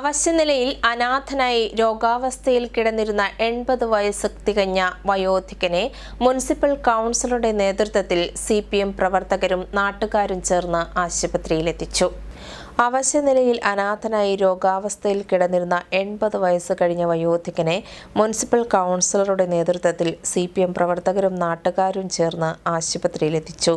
അവശനിലയിൽ അനാഥനായി രോഗാവസ്ഥയിൽ കിടന്നിരുന്ന 80 വയസ്സ് തികഞ്ഞ വയോധികനെ മുനിസിപ്പൽ കൗൺസിലറുടെ നേതൃത്വത്തിൽ CPM പ്രവർത്തകരും നാട്ടുകാരും ചേർന്ന് ആശുപത്രിയിലെത്തിച്ചു. അവശനിലയിൽ അനാഥനായി രോഗാവസ്ഥയിൽ കിടന്നിരുന്ന 80 വയസ്സ് കഴിഞ്ഞ വയോധികനെ മുനിസിപ്പൽ കൗൺസിലറുടെ നേതൃത്വത്തിൽ CPM പ്രവർത്തകരും നാട്ടുകാരും ചേർന്ന് ആശുപത്രിയിലെത്തിച്ചു.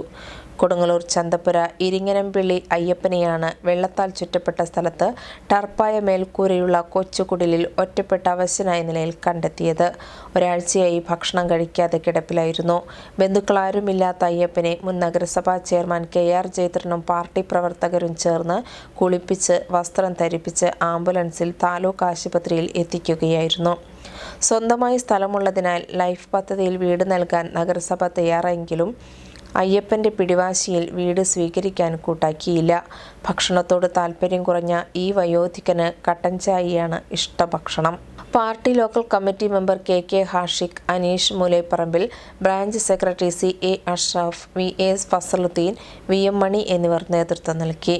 കൊടുങ്ങല്ലൂർ ചന്തപ്പുര ഇരിങ്ങനംപള്ളി അയ്യപ്പനെയാണ് വെള്ളത്താൽ ചുറ്റപ്പെട്ട സ്ഥലത്ത് ടർപ്പായ മേൽക്കൂരയുള്ള കൊച്ചുകുടിലിൽ ഒറ്റപ്പെട്ട അവശനായ നിലയിൽ കണ്ടെത്തിയത്. ഒരാഴ്ചയായി ഭക്ഷണം കഴിക്കാതെ കിടപ്പിലായിരുന്നു. ബന്ധുക്കളാരുമില്ലാത്ത അയ്യപ്പനെ മുൻ നഗരസഭാ ചെയർമാൻ KR ജയത്രനും പാർട്ടി പ്രവർത്തകരും ചേർന്ന് കുളിപ്പിച്ച് വസ്ത്രം ധരിപ്പിച്ച് ആംബുലൻസിൽ താലൂക്ക് ആശുപത്രിയിൽ എത്തിക്കുകയായിരുന്നു. സ്വന്തമായി സ്ഥലമുള്ളതിനാൽ ലൈഫ് പദ്ധതിയിൽ വീട് നൽകാൻ നഗരസഭ തയ്യാറായെങ്കിലും അയ്യപ്പന്റെ പിടിവാശിയിൽ വീട് സ്വീകരിക്കാൻ കൂട്ടാക്കിയില്ല. ഭക്ഷണത്തോട് താല്പര്യം കുറഞ്ഞ ഈ വയോധികന് കട്ടൻ ചായയാണ് ഇഷ്ടഭക്ഷണം. Party local committee member KK Hashiq, Aneesh Moolepparambil, branch secretary CA Ashraf, VS Fasaluddeen, VM Mani എന്നിവർ നേതൃത്വം നൽകി.